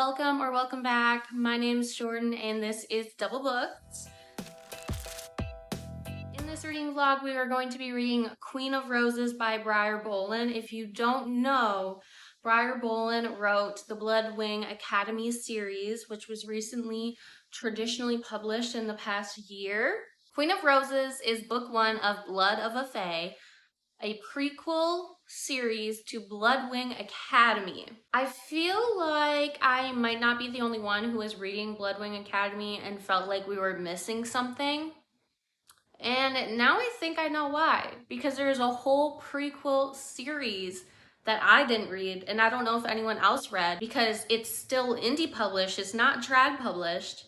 welcome or welcome back. My name is Jordyn and this is Double Booked. In this reading vlog, we are going to be reading Queen of Roses by Briar Boleyn. If you don't know, Briar Boleyn wrote the Bloodwing Academy series, which was recently traditionally published in the past year. Queen of Roses is book 1 of Blood of a Fae, a prequel series to Bloodwing Academy. I feel like I might not be the only one who was reading Bloodwing Academy and felt like we were missing something. And now I think I know why. Because there's a whole prequel series that I didn't read, and I don't know if anyone else read, because it's still indie published, it's not drag published,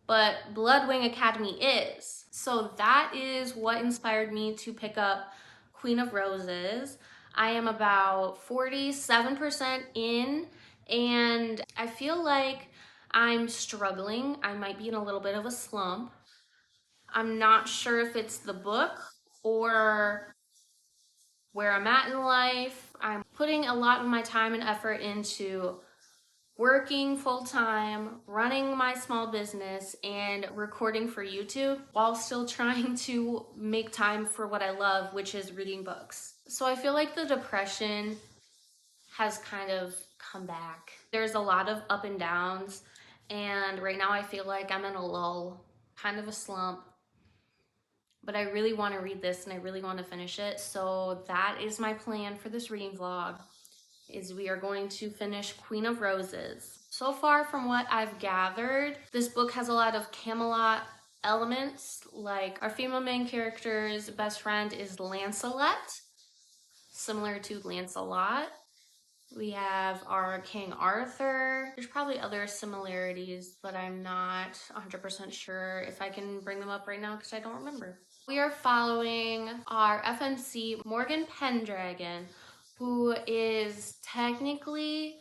but Bloodwing Academy is. So that is what inspired me to pick up Queen of Roses. I am about 47% in, and I feel like I'm struggling. I might be in a little bit of a slump. I'm not sure if it's the book or where I'm at in life. I'm putting a lot of my time and effort into working full-time, running my small business, and recording for YouTube while still trying to make time for what I love, which is reading books. So I feel like the depression has kind of come back. There's a lot of up and downs, and right now I feel like I'm in a lull, kind of a slump. But I really want to read this and I really want to finish it. So that is my plan for this reading vlog, is we are going to finish Queen of Roses. So far from what I've gathered, this book has a lot of Camelot elements, like our female main character's best friend is Lancelot, similar to Lancelot. We have our King Arthur. There's probably other similarities, but I'm not 100% sure if I can bring them up right now because I don't remember. We are following our FMC Morgan Pendragon, who is technically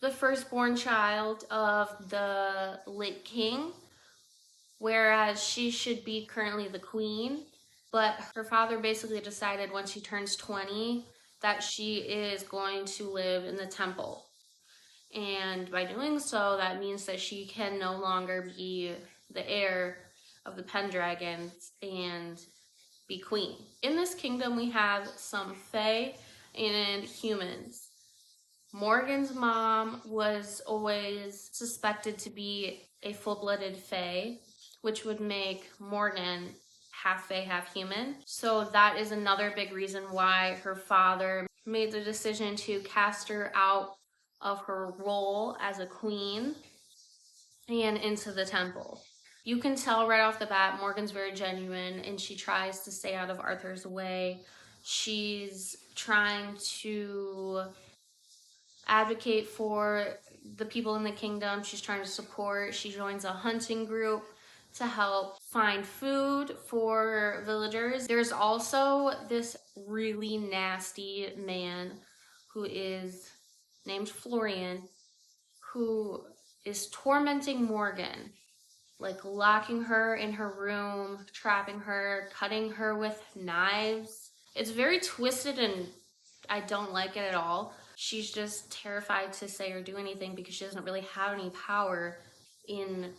the firstborn child of the late king, whereas she should be currently the queen. But her father basically decided when she turns 20 that she is going to live in the temple. And by doing so, that means that she can no longer be the heir of the Pendragons and be queen. In this kingdom, we have some fae and humans. Morgan's mom was always suspected to be a full-blooded fae, which would make Morgan half fae, half human. So that is another big reason why her father made the decision to cast her out of her role as a queen and into the temple. You can tell right off the bat Morgan's very genuine and she tries to stay out of Arthur's way. She's trying to advocate for the people in the kingdom. She's trying to support. She joins a hunting group to help find food for villagers. There's also this really nasty man who is named Florian, who is tormenting Morgan, like locking her in her room, trapping her, cutting her with knives. It's very twisted and I don't like it at all. She's just terrified to say or do anything because she doesn't really have any power in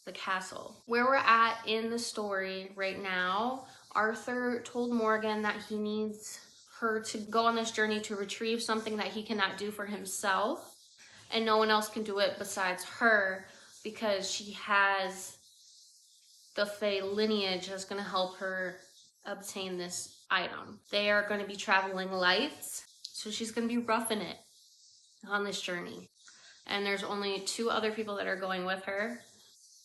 the castle. Where we're at in the story right now, Arthur told Morgan that he needs her to go on this journey to retrieve something that he cannot do for himself, and no one else can do it besides her because she has the fae lineage that's going to help her obtain this item. They are going to be traveling lights, so she's going to be roughing it on this journey. And there's only 2 other people that are going with her.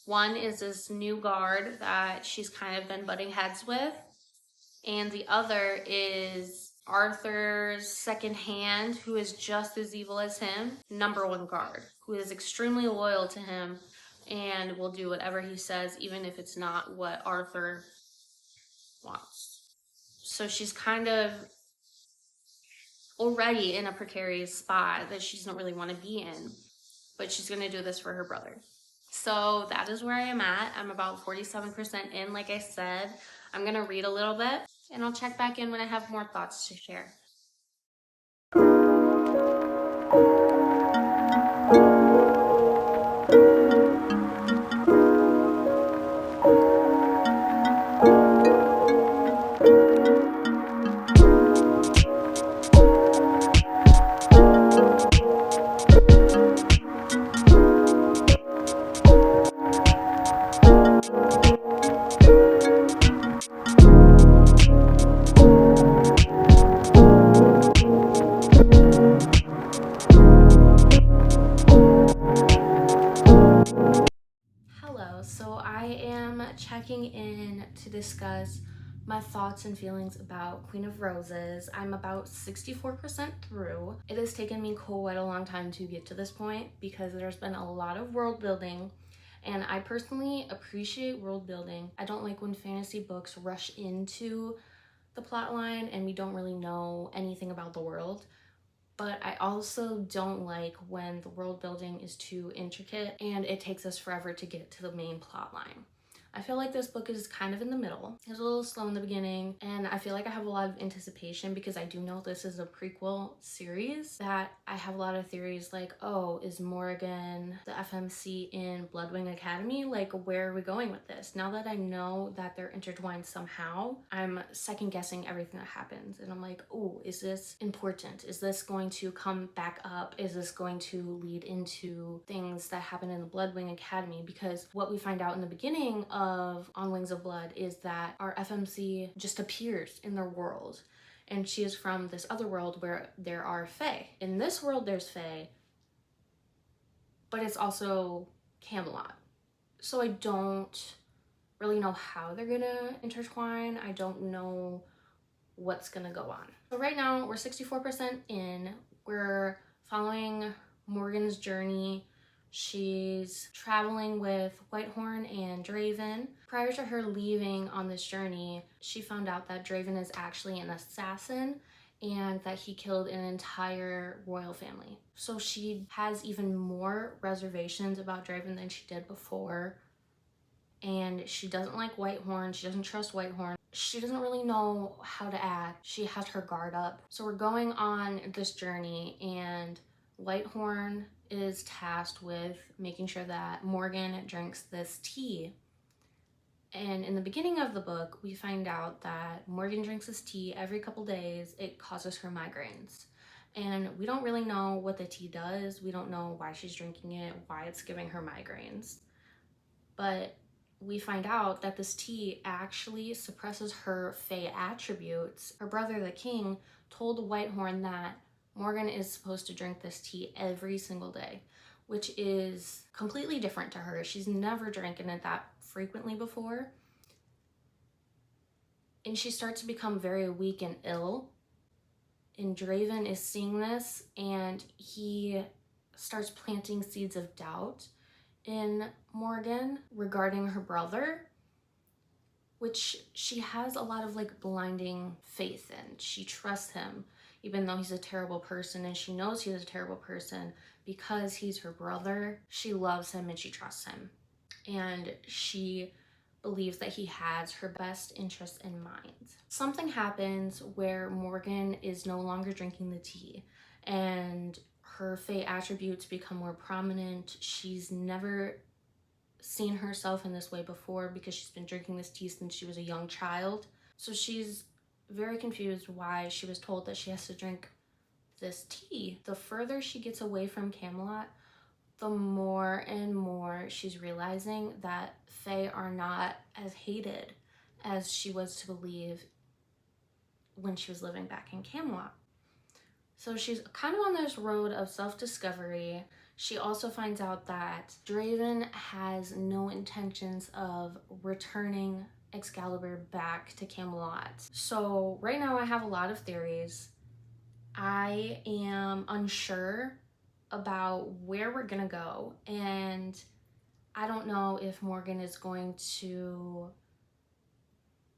One is this new guard that she's kind of been butting heads with, and the other is Arthur's second hand, who is just as evil as him, #1 guard, who is extremely loyal to him and will do whatever he says, even if it's not what Arthur wants. So she's kind of already in a precarious spot that she doesn't really want to be in, but she's going to do this for her brother. So that is where I am at. I'm about 47% in, like I said. I'm going to read a little bit, and I'll check back in when I have more thoughts to share. checking in to discuss my thoughts and feelings about Queen of Roses. I'm about 64% through. It has taken me quite a long time to get to this point because there's been a lot of world building, and I personally appreciate world building. I don't like when fantasy books rush into the plot line and we don't really know anything about the world. But I also don't like when the world building is too intricate and it takes us forever to get to the main plot line. I feel like this book is kind of in the middle. It's a little slow in the beginning, and I feel like I have a lot of anticipation because I do know this is a prequel series, that I have a lot of theories like, oh, is Morgan the FMC in Bloodwing Academy? Like, where are we going with this? Now that I know that they're intertwined somehow, I'm second guessing everything that happens, and I'm like, oh, is this important? Is this going to come back up? Is this going to lead into things that happen in the Bloodwing Academy? Because what we find out in the beginning of On Wings of Blood is that our FMC just appears in their world, and she is from this other world where there are fae. In this world there's fae, but it's also Camelot. So I don't really know how they're gonna intertwine. I don't know what's gonna go on. So right now we're 64% in. We're following Morgan's journey. She's traveling with Whitehorn and Draven. Prior to her leaving on this journey, she found out that Draven is actually an assassin and that he killed an entire royal family. So she has even more reservations about Draven than she did before. And she doesn't like Whitehorn. She doesn't trust Whitehorn. She doesn't really know how to act. She has her guard up. So we're going on this journey, and Whitehorn is tasked with making sure that Morgan drinks this tea. And in the beginning of the book, we find out that Morgan drinks this tea every couple days. It causes her migraines. And we don't really know what the tea does. We don't know why she's drinking it, why it's giving her migraines. But we find out that this tea actually suppresses her fae attributes. Her brother, the king, told Whitehorn that Morgan is supposed to drink this tea every single day, which is completely different to her. She's never drinking it that frequently before. And she starts to become very weak and ill. And Draven is seeing this, and he starts planting seeds of doubt in Morgan regarding her brother, which she has a lot of like blinding faith in. She trusts him even though he's a terrible person, and she knows he's a terrible person because he's her brother. She loves him and she trusts him, and she believes that he has her best interests in mind. Something happens where Morgan is no longer drinking the tea, and her fae attributes become more prominent. She's never seen herself in this way before because she's been drinking this tea since she was a young child. So she's very confused why she was told that she has to drink this tea. The further she gets away from Camelot, the more and more she's realizing that fae are not as hated as she was to believe when she was living back in Camelot. So she's kind of on this road of self-discovery. She also finds out that Draven has no intentions of returning Excalibur back to Camelot. So right now I have a lot of theories. I am unsure about where we're gonna go, and I don't know if Morgan is going to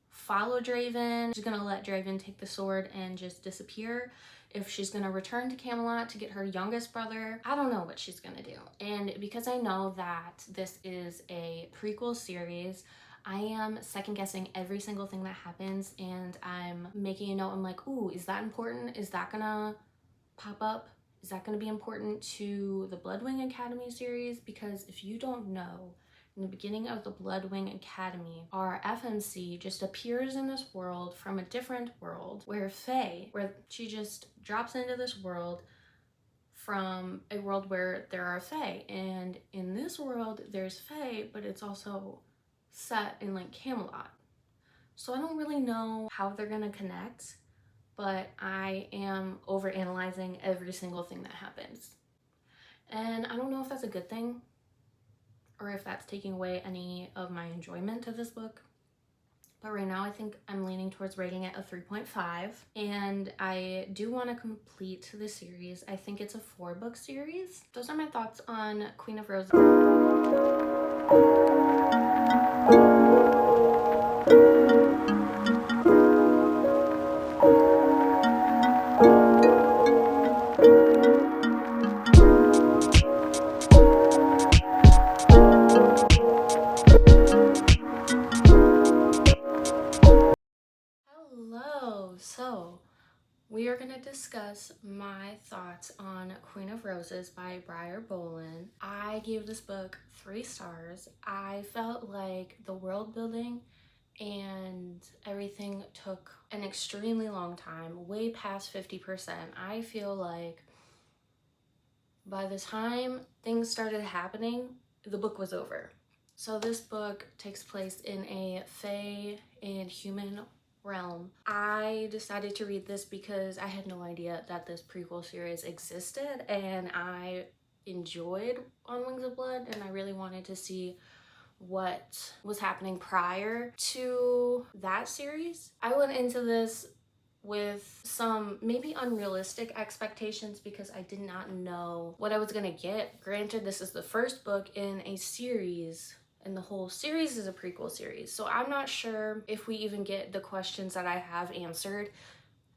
follow Draven. She's gonna let Draven take the sword and just disappear. If she's gonna return to Camelot to get her youngest brother, I don't know what she's gonna do. And because I know that this is a prequel series, I am second guessing every single thing that happens, and I'm making a note. I'm like, ooh, is that important? Is that gonna pop up? Is that gonna be important to the Bloodwing Academy series? Because if you don't know, in the beginning of the Bloodwing Academy, our FMC just appears in this world from a different world where she just drops into this world from a world where there are fae. And in this world, there's fae, but it's also set in like Camelot. So I don't really know how they're gonna connect, but I am overanalyzing every single thing that happens. And I don't know if that's a good thing. or if that's taking away any of my enjoyment of this book. But right now I think I'm leaning towards rating it a 3.5, and I do want to complete the series. I think it's a 4-book series. Those are my thoughts on Queen of Roses. Hello, so we are going to discuss my thoughts on Queen of Roses by Briar Boleyn. I gave this book 3 stars. I felt like the world building and everything took an extremely long time, way past 50%. I feel like by the time things started happening, the book was over. So this book takes place in a fae and human realm. I decided to read this because I had no idea that this prequel series existed, and I enjoyed On Wings of Blood, and I really wanted to see what was happening prior to that series. I went into this with some maybe unrealistic expectations because I did not know what I was gonna get. Granted, this is the first book in a series, and the whole series is a prequel series, so I'm not sure if we even get the questions that I have answered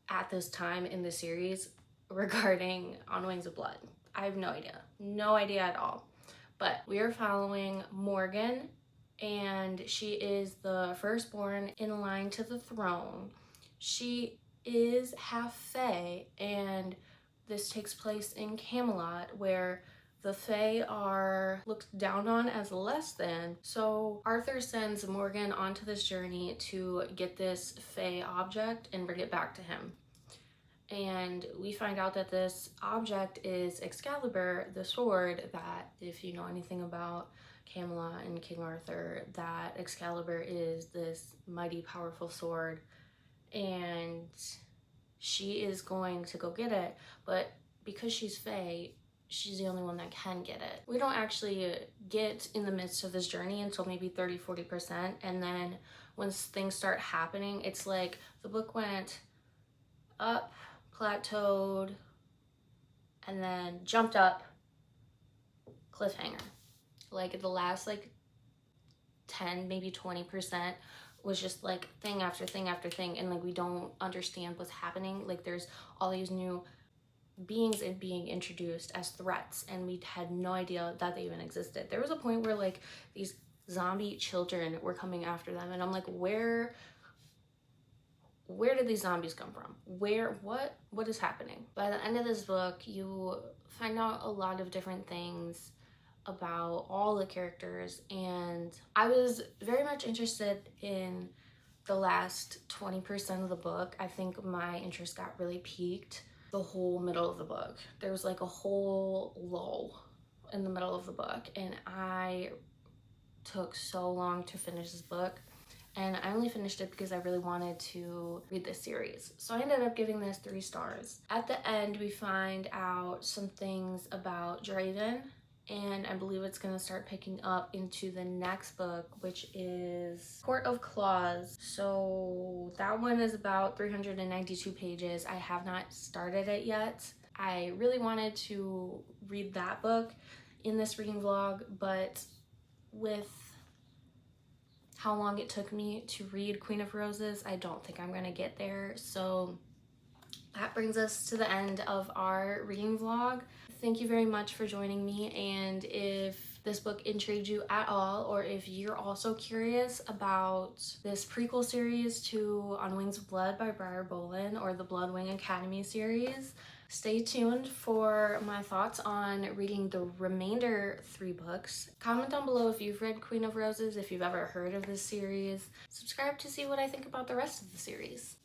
at this time in the series regarding On Wings of Blood. I have no idea at all. But we are following Morgan, and she is the firstborn in line to the throne. She is half fae, and this takes place in Camelot, where the fae are looked down on as less than. So Arthur sends Morgan onto this journey to get this fae object and bring it back to him. And we find out that this object is Excalibur, the sword that, if you know anything about Camelot and King Arthur, that Excalibur is this mighty powerful sword, and she is going to go get it, but because she's fae, she's the only one that can get it. We don't actually get in the midst of this journey until maybe 30-40%, and then once things start happening, it's like the book went up, plateaued, and then jumped up, cliffhanger. Like the last like 10, maybe 20% was just like thing after thing after thing, and like we don't understand what's happening. Like there's all these new beings and being introduced as threats, and we had no idea that they even existed. There was a point where like these zombie children were coming after them, and I'm like, where did these zombies come from? What is happening? By the end of this book, you find out a lot of different things about all the characters, and I was very much interested in the last 20% of the book. I think my interest got really piqued the whole middle of the book. There was like a whole lull in the middle of the book, and I took so long to finish this book. And I only finished it because I really wanted to read this series. So I ended up giving this 3 stars. At the end, we find out some things about Jordyn, and I believe it's going to start picking up into the next book, which is Court of Claws. So that one is about 392 pages. I have not started it yet. I really wanted to read that book in this reading vlog, but with how long it took me to read Queen of Roses, I don't think I'm gonna get there. So that brings us to the end of our reading vlog. Thank you very much for joining me, and if this book intrigued you at all, or if you're also curious about this prequel series to On Wings of Blood by Briar Boleyn, or the Bloodwing Academy series, stay tuned for my thoughts on reading the remainder 3 books. Comment down below if you've read Queen of Roses, if you've ever heard of this series. Subscribe to see what I think about the rest of the series.